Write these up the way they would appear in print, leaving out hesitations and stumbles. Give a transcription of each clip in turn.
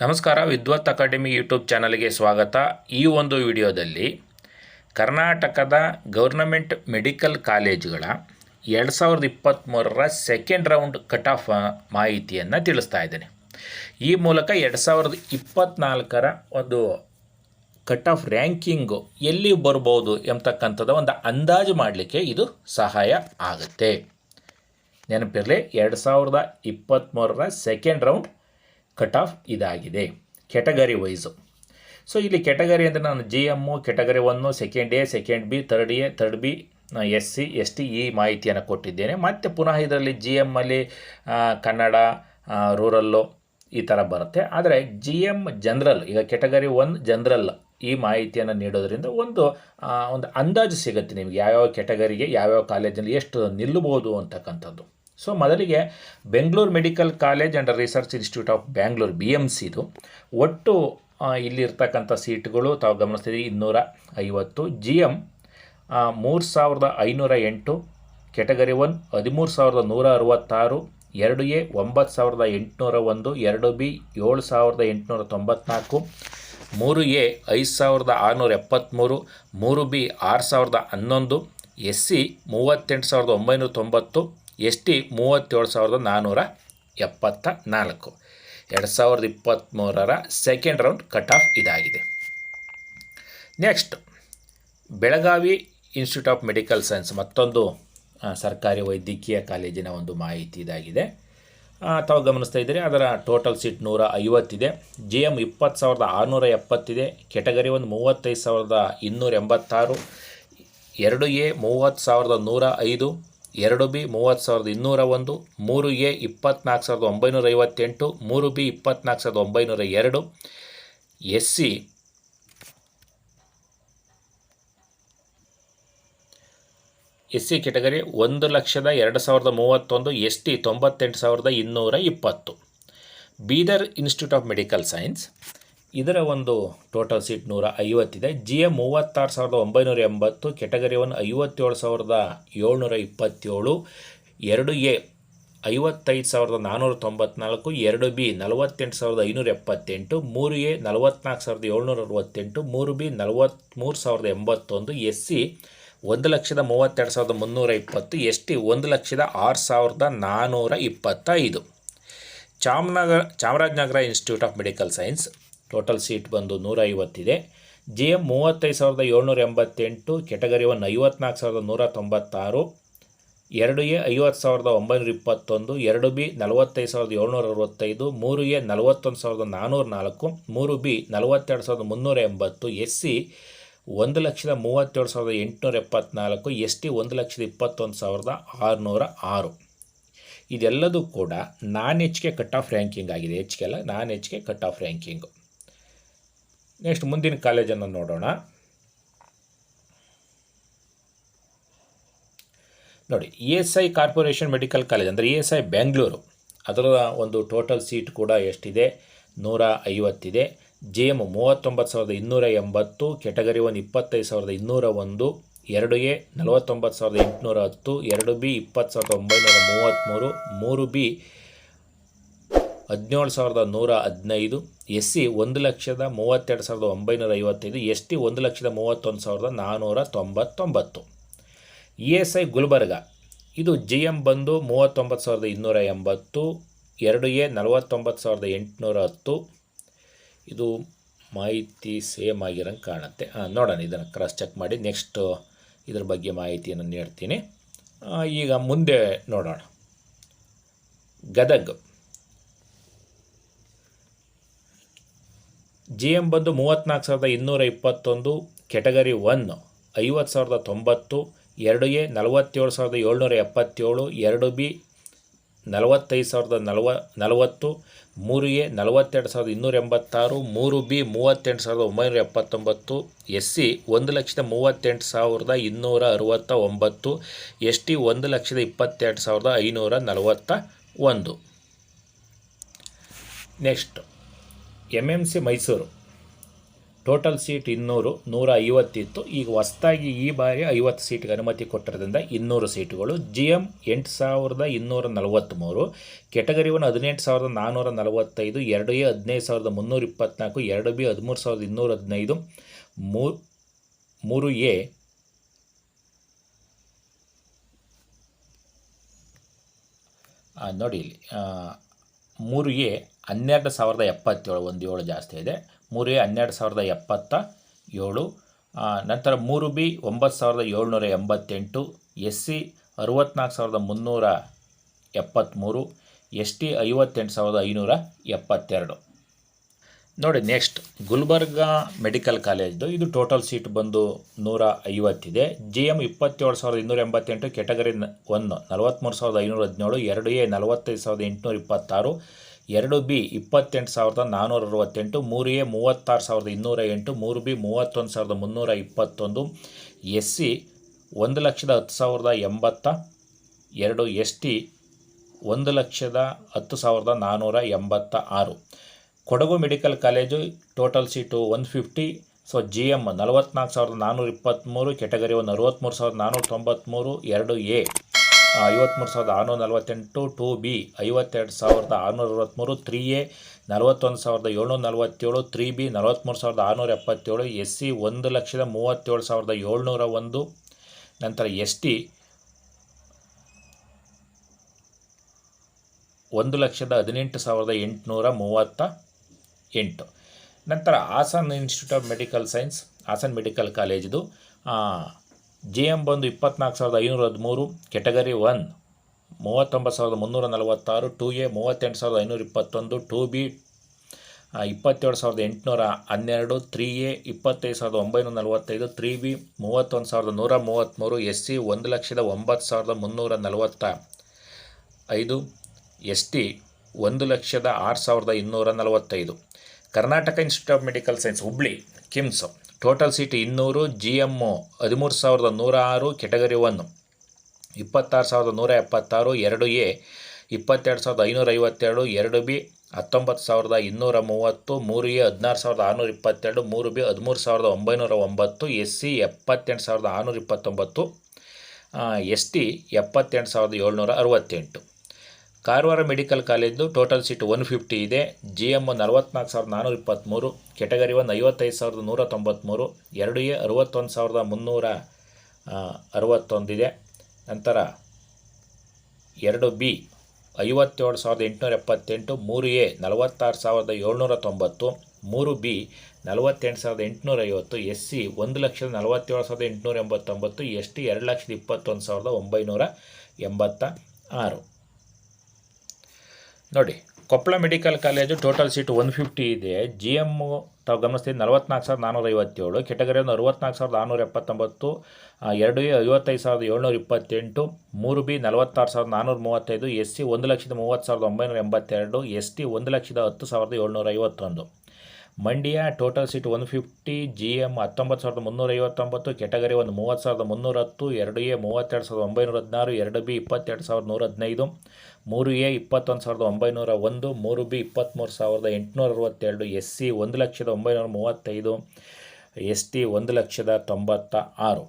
ನಮಸ್ಕಾರ, ವಿದ್ವತ್ academy YouTube ಚಾನಲ್ಗೆ ಸ್ವಾಗತ. ಈ ಒಂದು ವಿಡಿಯೋದಲ್ಲಿ ಕರ್ನಾಟಕದ ಗೌರ್ನಮೆಂಟ್ ಮೆಡಿಕಲ್ ಕಾಲೇಜುಗಳ 2023ರ ಸೆಕೆಂಡ್ ರೌಂಡ್ ಕಟ್ ಆಫ್ ಮಾಹಿತಿಯನ್ನು ತಿಳಿಸ್ತಾ ಇದ್ದೇನೆ. ಈ ಮೂಲಕ 2024ರ ಒಂದು ಕಟ್ ಆಫ್ ರ್ಯಾಂಕಿಂಗು ಎಲ್ಲಿ ಬರ್ಬೋದು ಎಂಬತಕ್ಕಂಥದ್ದು ಒಂದು ಅಂದಾಜು ಮಾಡಲಿಕ್ಕೆ ಇದು ಸಹಾಯ ಆಗುತ್ತೆ. ನೆನಪಿರಲಿ, 2023ರ ಸೆಕೆಂಡ್ ರೌಂಡ್ ಕಟ್ ಆಫ್ ಇದಾಗಿದೆ ಕೆಟಗರಿ ವೈಸು. ಸೊ ಇಲ್ಲಿ ಕೆಟಗರಿ ಅಂದರೆ ನಾನು GM category 1, second A, second B, third B, SC ST ಈ ಮಾಹಿತಿಯನ್ನು ಕೊಟ್ಟಿದ್ದೇನೆ. ಮತ್ತು ಪುನಃ ಇದರಲ್ಲಿ GM ಅಲ್ಲಿ ಕನ್ನಡ, ರೂರಲ್ಲು ಈ ಥರ ಬರುತ್ತೆ. ಆದರೆ GM ಜನರಲ್, ಈಗ ಕೆಟಗರಿ 1 ಜನರಲ್ ಈ ಮಾಹಿತಿಯನ್ನು ನೀಡೋದ್ರಿಂದ ಒಂದು ಅಂದಾಜು ಸಿಗುತ್ತೆ ನಿಮಗೆ ಯಾವ್ಯಾವ ಕೆಟಗರಿಗೆ ಯಾವ್ಯಾವ ಕಾಲೇಜಲ್ಲಿ ಎಷ್ಟು ನಿಲ್ಲಬಹುದು ಅಂತಕ್ಕಂಥದ್ದು. ಸೊ ಮೊದಲಿಗೆ Bengaluru medical college and research institute of Bangalore BMC ಇದು ಒಟ್ಟು ಇಲ್ಲಿರ್ತಕ್ಕಂಥ ಸೀಟ್ಗಳು ತಾವು ಗಮನಿಸ್ತೀವಿ 250. GM 3508, category 1 13166, 2A 9801, 2B 7894, 3A 5673, 3B 6011, SC 38990, ST 37474. 2023ರ ಸೆಕೆಂಡ್ ರೌಂಡ್ ಕಟ್ ಆಫ್ ಇದಾಗಿದೆ. Next Belagavi institute of medical science, ಮತ್ತೊಂದು ಸರ್ಕಾರಿ ವೈದ್ಯಕೀಯ ಕಾಲೇಜಿನ ಒಂದು ಮಾಹಿತಿ ಇದಾಗಿದೆ. ತಾವು ಗಮನಿಸ್ತಾ ಇದ್ದೀರಿ, ಅದರ ಟೋಟಲ್ ಸೀಟ್ 150 ಇದೆ. GM 20670 ಇದೆ. Category 1 35286, 2A 30105, 2B 30201, 3A 24958, 3B 24902, SC category 1,02,031, ST 98,220. Bidar institute of medical science, ಇದರ ಒಂದು ಟೋಟಲ್ ಸೀಟ್ 150 ಇದೆ. GM 36,980, category 1 57,727, 2A 55,494, 2B 48,578, 3A 44,768, 3B 43,081, SC 1,32,320, ST 1,06,425. Chamarajanagar institute of medical science, total seat ಬಂದು 150 ಇದೆ. GM 35,788, category 1 54,196, 2A 50,921, 2B 45,765, 3A 41,404, 3B 42,380, SC 1,37,874, ST 1,21,606. ಇದೆಲ್ಲದೂ ಕೂಡ ನಾನ್ HK cut off ranking ಆಗಿದೆ. HK ಅಲ್ಲ, ನಾನ್ HK cut off ranking. Next ಮುಂದಿನ ಕಾಲೇಜನ್ನು ನೋಡೋಣ. ನೋಡಿ, ESI corporation medical college ಅಂದರೆ ESI ಬೆಂಗಳೂರು, ಅದರ ಒಂದು ಟೋಟಲ್ ಸೀಟ್ ಕೂಡ ಎಷ್ಟಿದೆ? 150 ಇದೆ. GM 39,280, category 1 25,201, 2A 49,810, 2B 20,933, 3B 17,115, SC 1,32,955, ST 1,31,499. ESI Gulbarga, ಇದು GM ಬಂದು 39,280, 2A 49,810. ಇದು ಮಾಹಿತಿ ಸೇಮ್ ಆಗಿರೋಂಗೆ ಕಾಣುತ್ತೆ. ನೋಡೋಣ, ಇದನ್ನು ಕ್ರಾಸ್ ಚೆಕ್ ಮಾಡಿ ನೆಕ್ಸ್ಟ್ ಇದ್ರ ಬಗ್ಗೆ ಮಾಹಿತಿಯನ್ನು ನೀಡ್ತೀನಿ. ಈಗ ಮುಂದೆ ನೋಡೋಣ. ಗದಗ್, GM ಬಂದು 34,221, category 1 50,090, 2A 47,777, 2B 45,040, 3A 42,286, 3B 38,979, SC 1,38,269, ST 1,22,541. Next MMC Mysuru, total seat 200, 150 ಈಗ ಹೊಸದಾಗಿ ಈ ಬಾರಿ 50 ಸೀಟ್ಗೆ ಅನುಮತಿ ಕೊಟ್ಟಿರೋದ್ರಿಂದ 200 ಸೀಟುಗಳು. GM 8243, category 1 18445, 2A 15324, 2B 13215, 3A ನೋಡಿ ಇಲ್ಲಿ 3A 12077, 17 ಜಾಸ್ತಿ ಇದೆ. 3A 12077, ನಂತರ 3B 9788, SC 64373, ST 58572. ನೋಡಿ ನೆಕ್ಸ್ಟ್ ಗುಲ್ಬರ್ಗಾ ಮೆಡಿಕಲ್ ಕಾಲೇಜ್ದು. ಇದು ಟೋಟಲ್ ಸೀಟ್ ಬಂದು 150 ಇದೆ. GM 27288, category 1 43517, 2A 45826, 2B 28468, 3A 36208, 3B 31321, SC 1,10,082, ST 1,10,486. Kodagu medical college total seat 150. So GM 44423, category 1 63493, 2A 53648, 2B 52663, 3A 41747, 3B 43677, SC 1,37,701, ನಂತರ ST 1,18,838. ನಂತರ Hassan institute of medical science, Hassan medical ಕಾಲೇಜ್ದು. GM ಬಂದು 24513, category 1 39346, 2A 38521, 2B 27812, 3A 25945, 3B 31133, SC 1,09,345, ST 1,06,245. Karnataka institute of medical science Hubli KIMS, total seat 200. GM 13106, category 1 26176, 2A 22552, 2B 19230, 3A 16622, 3B 13909, SC 78629, ST 78768. Karwar medical college total seat 150 ಇದೆ. GM 44423, category 1 55193, 2A 61361 ಇದೆ. ನಂತರ 2B 57878, 3A 46790, 3B 48850, SC 1,47,889, ST 2,21,986. ನೋಡಿ Koppal medical college total seat 150 ಇದೆ. GM ತಾವು ಗಮನಿಸ್ತೀವಿ 44457, category 1 64679, 2A 55728, 3B 46435, SC 1,30,982, ST 1,10,751. Mandya total seat 150, GM 19359, category 1 30,310, 2A 32,916, 2B 22,115, 3A 21,901, 3B 23,862, SC 1,09,35, ST 1,96,000.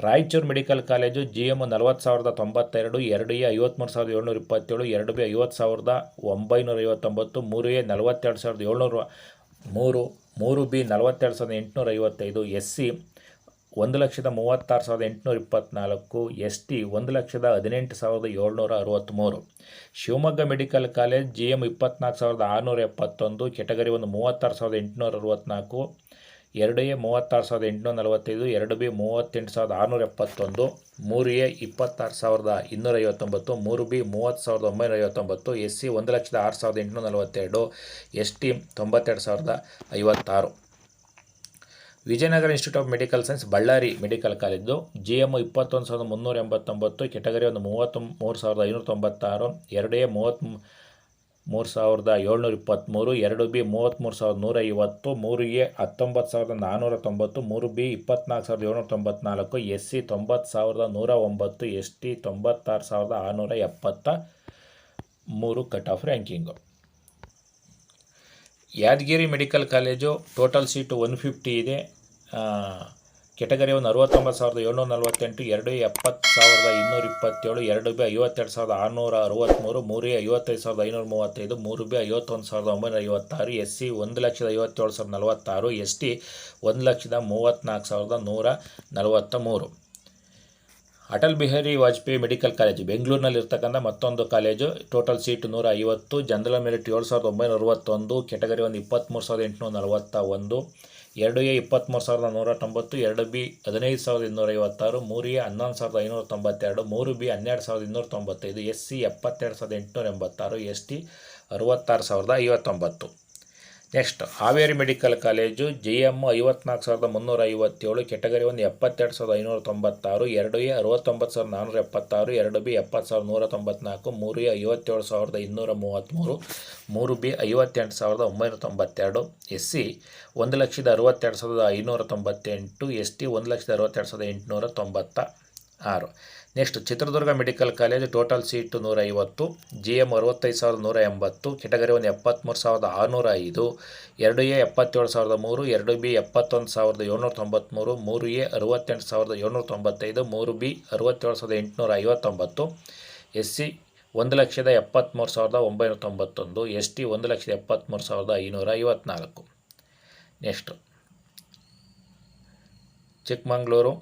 Raichur medical college GM 40,092, 2A 53,727, 2B 50,959, 3A 42,703, 3B 42,855, SC 1,36,824, ST 1,18,763. Shivamogga medical college GM 24,671, category 1 36,864, 2A 36,845, 2B 38,671, 3A 26,259, 3B 30,959, SC 1,06,842, ST 92,056. Vijayanagara institute of medical science Ballari medical college GM 21,389, category 1 33,596, 2A 33,723, 2B 33,150, 3A 19,490, 3B 24,794, SC 90,109, ST 96,673 cut off ranking. Yadgiri medical college total seat 150 ಇದೆ. Category 1 69,748, 2A 70,227, 2B 52,663, 3A 55,535, 3B 51,956, SC 1,57,46, ST 1,34,143. Atal Bihari Vajpayee medical college ಬೆಂಗಳೂರಿನಲ್ಲಿರ್ತಕ್ಕಂಥ ಮತ್ತೊಂದು college. Total seat 150, general merit 7,961, category 1 23,841, 2A 23,190, 2B 15,256, 3A 11,592, 3B 12,295, SC 72,886, ST 66,059. Next Haveri medical college JM 54,357, category 1 72,596, 2A 69,476, 2B 70,194, 3A 57,233, 3B 58,992, SC 1,62,598, ST 1,62,896. Next Chitradurga medical college total seat 150, JM 65,180, category 1 73,605, 2A 77,003, 2B 71,793, 3A 68,795, 3B 67,859, SC 1,73,991, ST 1,73,554. Next Chikkamagaluru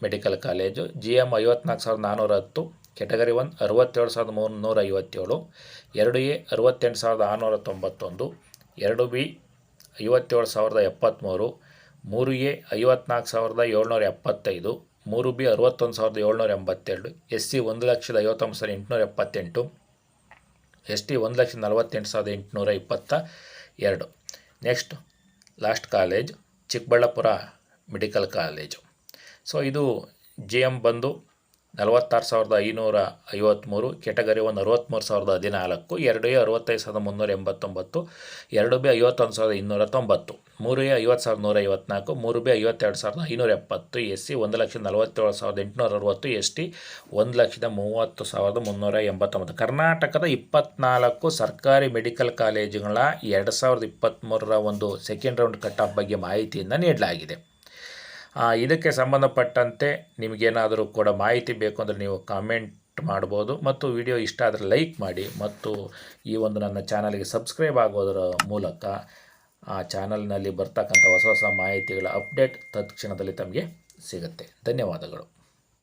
medical college JM 54,410, category 1 67,357, 2A 68,691, 2B 57,073, 3A 54,775, 3B 61,782, SC 1,59,878, ST 1,48,822. Next last college Chikkaballapura medical college. So ಇದು JM ಬಂದು 46,553, category 1 63,014, 2A 65,389, 2B 51,290, 3A 50,154, 3B 52,570, SC 1,47,860, ST 1,30,389. ಕರ್ನಾಟಕದ 24 ಸರ್ಕಾರಿ medical ಕಾಲೇಜುಗಳ 2023 ಒಂದು second round cut of ಬಗ್ಗೆ ಮಾಹಿತಿಯನ್ನು ನೀಡಲಾಗಿದೆ. ಇದಕ್ಕೆ ಸಂಬಂಧಪಟ್ಟಂತೆ ನಿಮಗೇನಾದರೂ ಕೂಡ ಮಾಹಿತಿ ಬೇಕು ಅಂದರೆ ನೀವು ಕಾಮೆಂಟ್ ಮಾಡ್ಬೋದು, ಮತ್ತು ವಿಡಿಯೋ ಇಷ್ಟ ಆದರೆ ಲೈಕ್ ಮಾಡಿ, ಮತ್ತು ಈ ಒಂದು ನನ್ನ ಚಾನಲ್ಗೆ ಸಬ್ಸ್ಕ್ರೈಬ್ ಆಗೋದರ ಮೂಲಕ ಆ ಚಾನಲ್ನಲ್ಲಿ ಬರ್ತಕ್ಕಂಥ ಹೊಸ ಹೊಸ ಮಾಹಿತಿಗಳ ಅಪ್ಡೇಟ್ ತತ್ಕ್ಷಣದಲ್ಲಿ ತಮಗೆ ಸಿಗುತ್ತೆ. ಧನ್ಯವಾದಗಳು.